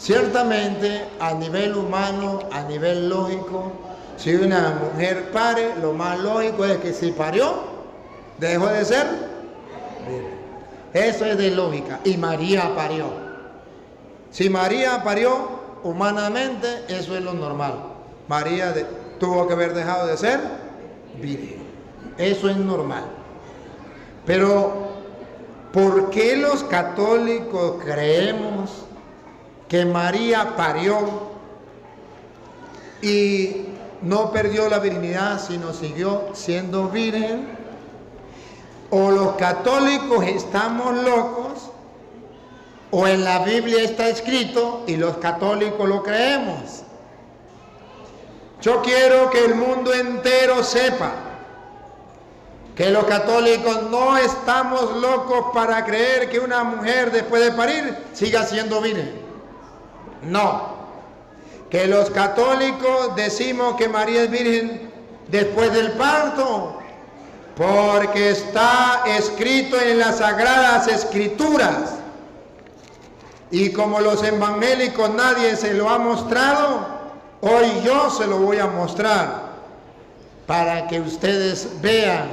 Ciertamente, a nivel humano, a nivel lógico, si una mujer pare, lo más lógico es que si parió, dejó de ser virgen. Eso es de lógica. Y María parió. Si María parió, humanamente, eso es lo normal. María tuvo que haber dejado de ser virgen. Eso es normal. Pero, ¿por qué los católicos creemos que María parió y no perdió la virginidad, sino siguió siendo virgen? O los católicos estamos locos, o en la Biblia está escrito y los católicos lo creemos. Yo quiero que el mundo entero sepa que los católicos no estamos locos para creer que una mujer después de parir siga siendo virgen. No. Que los católicos decimos que María es virgen después del parto, porque está escrito en las Sagradas Escrituras. Y como los evangélicos nadie se lo ha mostrado, hoy yo se lo voy a mostrar para que ustedes vean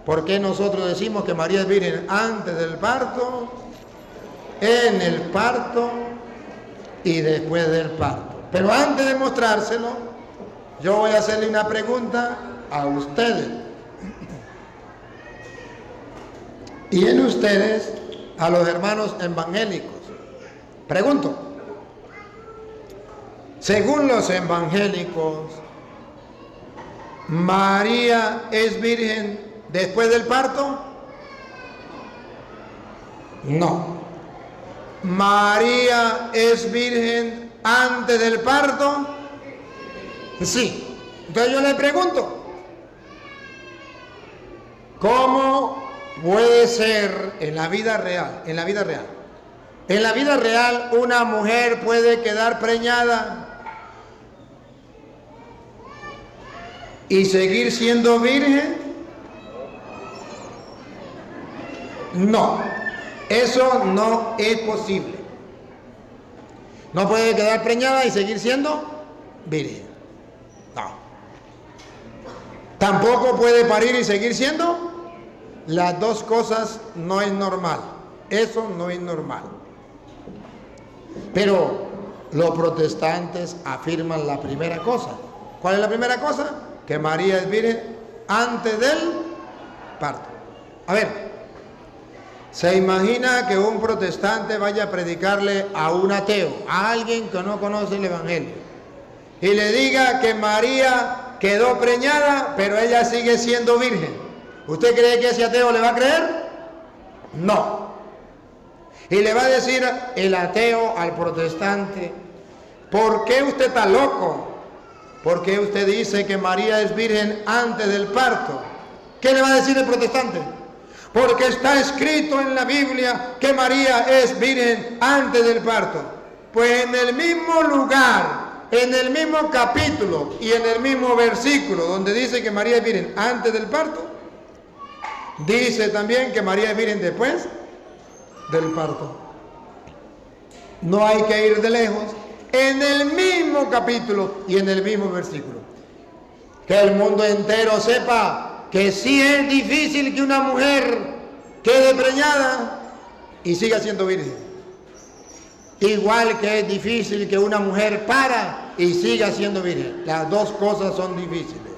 por qué nosotros decimos que María es virgen antes del parto, en el parto y después del parto. Pero antes de mostrárselo, yo voy a hacerle una pregunta a ustedes. Y en ustedes, a los hermanos evangélicos. Pregunto, según los evangélicos, ¿María es virgen después del parto? No. ¿María es virgen antes del parto? Sí. Entonces yo le pregunto, ¿cómo puede ser en la vida real? En la vida real. En la vida real, una mujer puede quedar preñada y seguir siendo virgen. No, eso no es posible. No puede quedar preñada y seguir siendo virgen. No. Tampoco puede parir y seguir siendo. Las dos cosas no es normal. Eso no es normal. Pero los protestantes afirman la primera cosa. ¿Cuál es la primera cosa? Que María es virgen antes del parto. A ver, ¿se imagina que un protestante vaya a predicarle a un ateo, a alguien que no conoce el evangelio, y le diga que María quedó preñada, pero ella sigue siendo virgen? ¿Usted cree que ese ateo le va a creer? No. Y le va a decir el ateo al protestante, ¿por qué usted está loco? ¿Por qué usted dice que María es virgen antes del parto? ¿Qué le va a decir el protestante? Porque está escrito en la Biblia que María es virgen antes del parto. Pues en el mismo lugar, en el mismo capítulo y en el mismo versículo donde dice que María es virgen antes del parto, dice también que María es virgen después del parto. No hay que ir de lejos. En el mismo capítulo y en el mismo versículo. Que el mundo entero sepa que sí es difícil que una mujer quede preñada y siga siendo virgen. Igual que es difícil que una mujer para y siga siendo virgen. Las dos cosas son difíciles.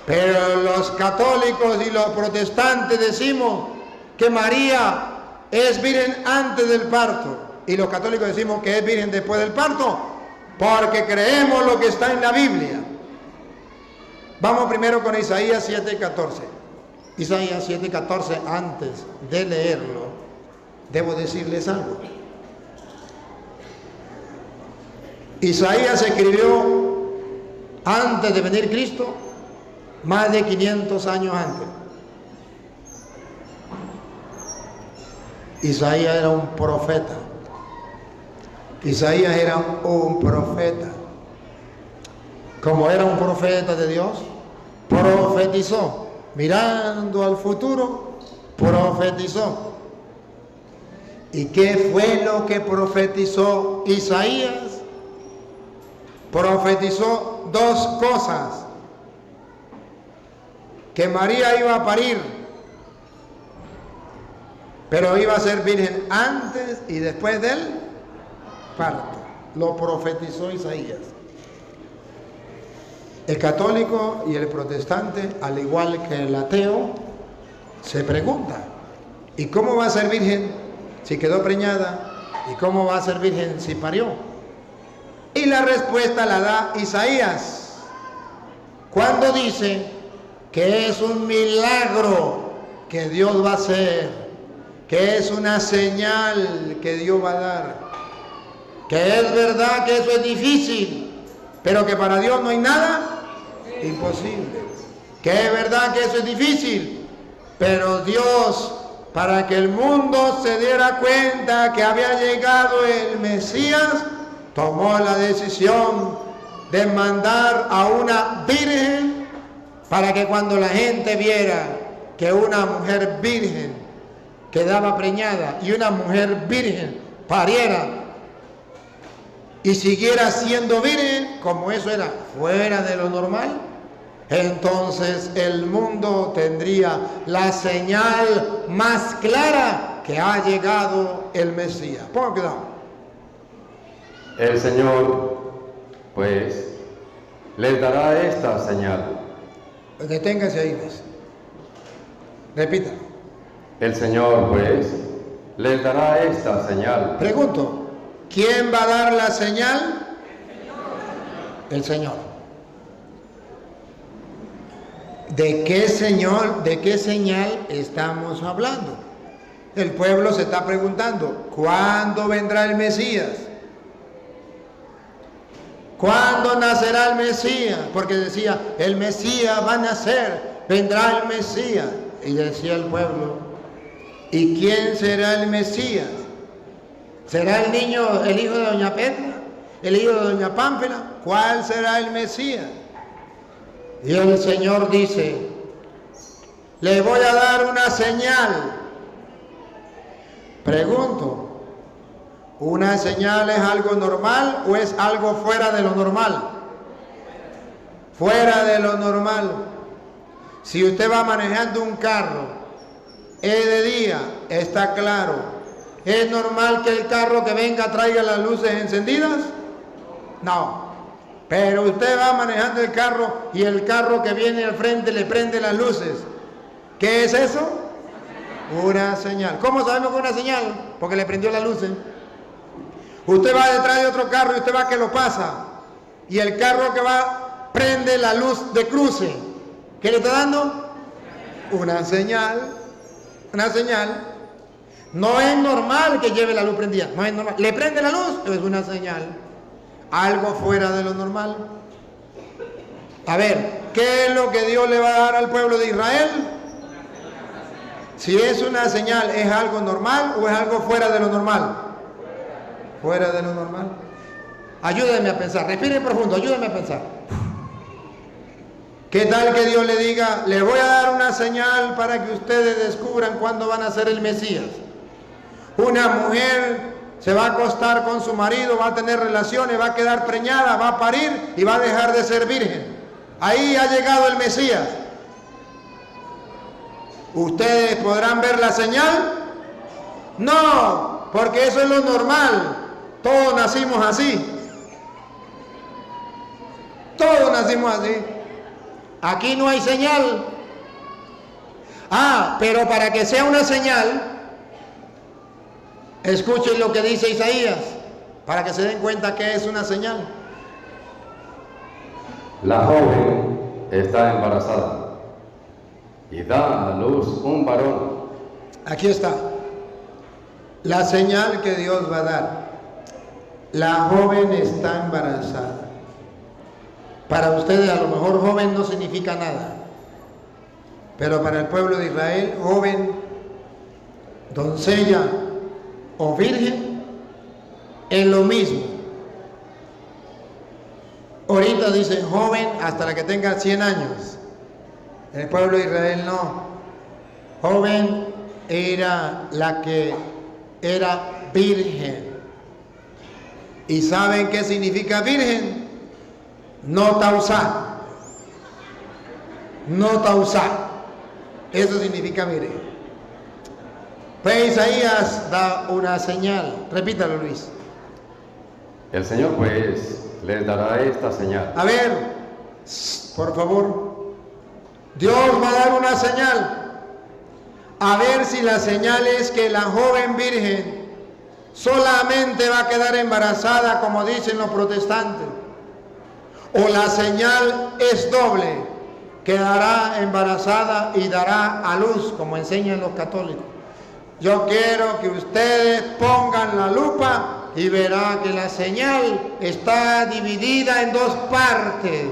Pero los católicos y los protestantes decimos que María es virgen antes del parto. Y los católicos decimos que es virgen después del parto, porque creemos lo que está en la Biblia. Vamos primero con Isaías 7:14. Isaías 7:14, antes de leerlo, debo decirles algo. Isaías escribió antes de venir Cristo, más de 500 años antes. Isaías era un profeta. Isaías era un profeta. Como era un profeta de Dios, profetizó. Mirando al futuro, profetizó. ¿Y qué fue lo que profetizó Isaías? Profetizó dos cosas: que María iba a parir, pero iba a ser virgen antes y después del parto. Lo profetizó Isaías. El católico y el protestante, al igual que el ateo, se pregunta: ¿y cómo va a ser virgen si quedó preñada? ¿Y cómo va a ser virgen si parió? Y la respuesta la da Isaías, cuando dice que es un milagro que Dios va a hacer, que es una señal que Dios va a dar, que es verdad que eso es difícil, pero que para Dios no hay nada imposible, que es verdad que eso es difícil, pero Dios, para que el mundo se diera cuenta que había llegado el Mesías, tomó la decisión de mandar a una virgen, para que cuando la gente viera que una mujer virgen quedaba preñada y una mujer virgen pariera y siguiera siendo virgen, como eso era fuera de lo normal, entonces el mundo tendría la señal más clara que ha llegado el Mesías. Pongan cuidado. El Señor, pues, les dará esta señal. Deténgase ahí, ¿ves? Repita. El Señor, pues, les dará esta señal. Pregunto, ¿quién va a dar la señal? El Señor. ¿De qué señal estamos hablando? El pueblo se está preguntando, ¿cuándo vendrá el Mesías? ¿Cuándo nacerá el Mesías? Porque decía, el Mesías va a nacer, vendrá el Mesías. Y decía el pueblo, ¿y quién será el Mesías? ¿Será el niño, el hijo de doña Petra? ¿El hijo de doña Pánfila? ¿Cuál será el Mesías? Y el Señor dice, le voy a dar una señal. Pregunto, ¿una señal es algo normal o es algo fuera de lo normal? Fuera de lo normal. Si usted va manejando un carro, es de día, está claro. ¿Es normal que el carro que venga traiga las luces encendidas? No. Pero usted va manejando el carro y el carro que viene al frente le prende las luces. ¿Qué es eso? Una señal. ¿Cómo sabemos que es una señal? Porque le prendió las luces. Usted va detrás de otro carro y usted va que lo pasa. Y el carro que va prende la luz de cruce. ¿Qué le está dando? Una señal. Una señal. No es normal que lleve la luz prendida. No es normal. ¿Le prende la luz? Es una señal. Algo fuera de lo normal. A ver, ¿qué es lo que Dios le va a dar al pueblo de Israel? Si es una señal, ¿es algo normal o es algo fuera de lo normal? Fuera de lo normal. Ayúdenme a pensar, respiren profundo, ayúdenme a pensar. ¿Qué tal que Dios le diga, le voy a dar una señal para que ustedes descubran cuándo van a ser el Mesías? Una mujer se va a acostar con su marido, va a tener relaciones, va a quedar preñada, va a parir y va a dejar de ser virgen. Ahí ha llegado el Mesías. ¿Ustedes podrán ver la señal? No, porque eso es lo normal. Todos nacimos así. Todos nacimos así. Aquí no hay señal. Pero para que sea una señal, escuchen lo que dice Isaías, para que se den cuenta que es una señal. La joven está embarazada y da a luz un varón. Aquí está la señal que Dios va a dar. La joven está embarazada. Para ustedes a lo mejor joven no significa nada, pero para el pueblo de Israel, joven, doncella o virgen es lo mismo. Ahorita dicen joven hasta la que tenga 100 años. En el pueblo de Israel no. Joven era la que era virgen. ¿Y saben qué significa virgen? No tausá. No tausá. Eso significa virgen. Pues Isaías da una señal. Repítalo, Luis. El Señor pues les dará esta señal. A ver, por favor. Dios va a dar una señal. A ver si la señal es que la joven virgen solamente va a quedar embarazada, como dicen los protestantes. O la señal es doble, quedará embarazada y dará a luz, como enseñan los católicos. Yo quiero que ustedes pongan la lupa y verán que la señal está dividida en dos partes.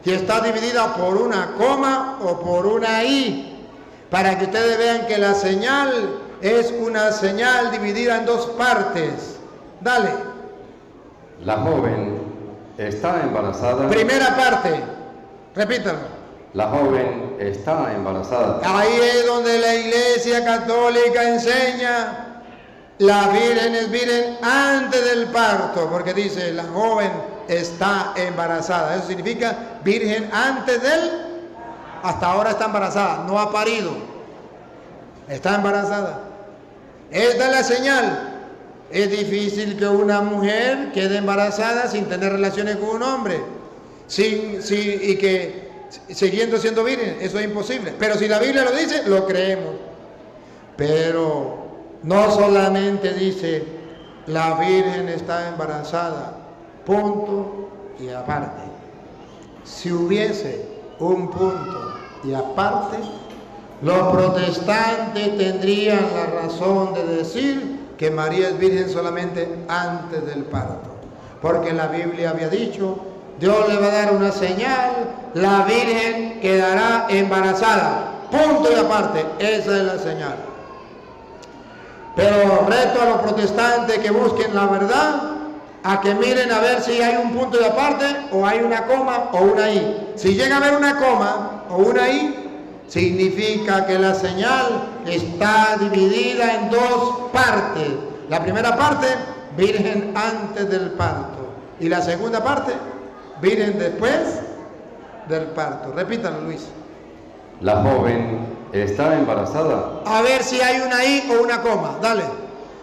Y está dividida por una coma o por una i, para que ustedes vean que la señal es una señal dividida en dos partes. Dale. La joven está embarazada. Primera parte, repítalo. La joven está embarazada. Ahí es donde la Iglesia Católica enseña la virgen es virgen antes del parto, porque dice la joven está embarazada. Eso significa virgen antes del... Hasta ahora está embarazada, no ha parido. Está embarazada. Esta es la señal. Es difícil que una mujer quede embarazada sin tener relaciones con un hombre. Y que siguiendo siendo virgen, eso es imposible. Pero si la Biblia lo dice, lo creemos. Pero no solamente dice la virgen está embarazada, punto y aparte. Si hubiese un punto y aparte, los protestantes tendrían la razón de decir que María es virgen solamente antes del parto, porque la Biblia había dicho, Dios le va a dar una señal, la virgen quedará embarazada, punto y aparte. Esa es la señal. Pero reto a los protestantes que busquen la verdad, a que miren a ver si hay un punto y aparte, o hay una coma o una i. Si llega a haber una coma o una i, significa que la señal está dividida en dos partes. La primera parte, virgen antes del parto. Y la segunda parte, virgen después del parto. Repítalo, Luis. La joven está embarazada. A ver si hay una i o una coma. Dale.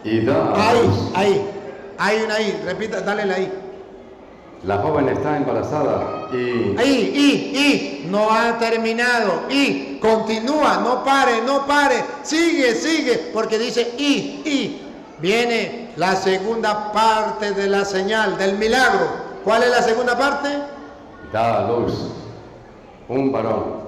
Y da a luz. Ahí. Hay una i. Repita, dale la i. La joven está embarazada y... Ahí, no ha terminado. Y continúa, no pare. Sigue, porque dice y. Viene la segunda parte de la señal, del milagro. ¿Cuál es la segunda parte? Da a luz un varón.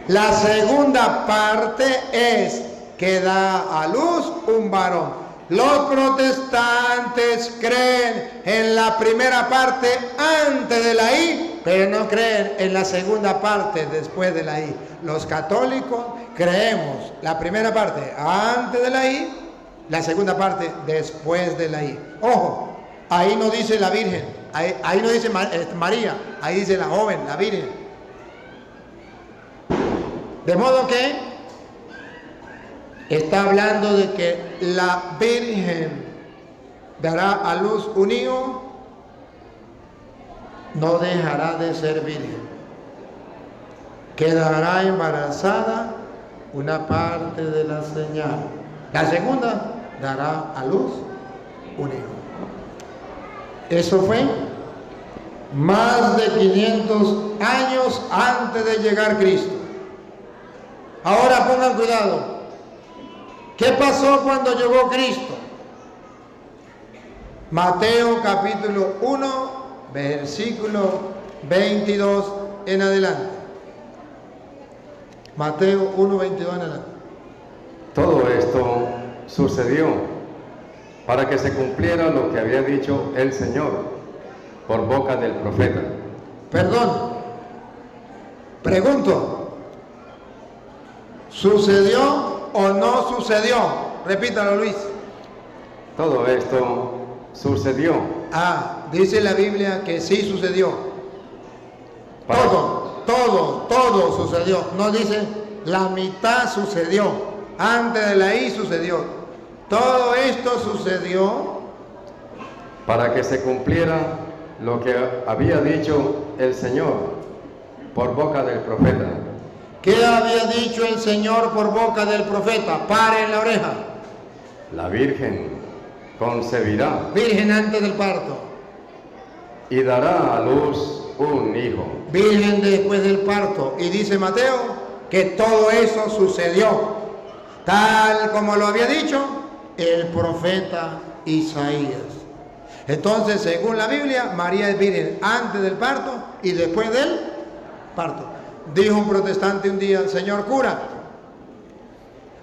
La segunda parte es que da a luz un varón. Los protestantes creen en la primera parte antes de la I, pero no creen en la segunda parte después de la I. Los católicos creemos la primera parte antes de la I, la segunda parte después de la I. Ojo, ahí no dice la Virgen, ahí no dice María, ahí dice la joven, la Virgen. De modo que está hablando de que la Virgen dará a luz un hijo, no dejará de ser virgen. Quedará embarazada, una parte de la señal. La segunda dará a luz un hijo. Eso fue más de 500 años antes de llegar Cristo. Ahora pongan cuidado. ¿Qué pasó cuando llegó Cristo? Mateo capítulo 1, versículo 22 en adelante. Mateo 1, 22 en adelante. Todo esto sucedió para que se cumpliera lo que había dicho el Señor por boca del profeta. Perdón, pregunto, ¿sucedió o no sucedió? Repítalo, Luis. Todo esto sucedió. Dice la Biblia que sí sucedió. Todo sucedió. No dice la mitad sucedió. Antes de la I sucedió. Todo esto sucedió para que se cumpliera lo que había dicho el Señor por boca del profeta. ¿Qué había dicho el Señor por boca del profeta? Paren la oreja. La Virgen concebirá Virgen antes del parto. y dará a luz un hijo. Virgen después del parto. Y dice Mateo que todo eso sucedió tal como lo había dicho el profeta Isaías. Entonces, según la Biblia, María es virgen antes del parto y después del parto. Dijo un protestante un día: señor cura,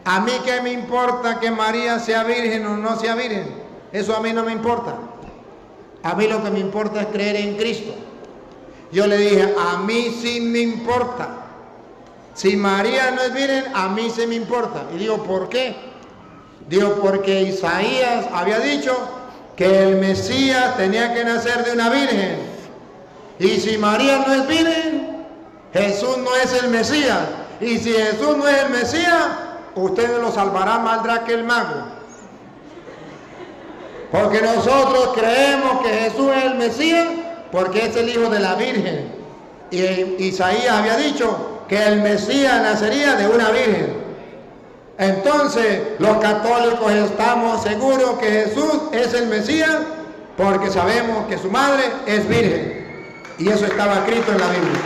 a mí qué me importa que María sea virgen o no sea virgen. Eso a mí no me importa. A mí lo que me importa es creer en Cristo. Yo le dije: a mí sí me importa. Si María no es virgen, a mí sí me importa. Y digo: ¿por qué? Digo: porque Isaías había dicho que el Mesías tenía que nacer de una virgen. Y si María no es virgen, Jesús no es el Mesías. Y si Jesús no es el Mesías, usted lo salvará más que el mago. Porque nosotros creemos que Jesús es el Mesías porque es el hijo de la Virgen. Y Isaías había dicho que el Mesías nacería de una virgen. Entonces, los católicos estamos seguros que Jesús es el Mesías porque sabemos que su madre es virgen. Y eso estaba escrito en la Biblia.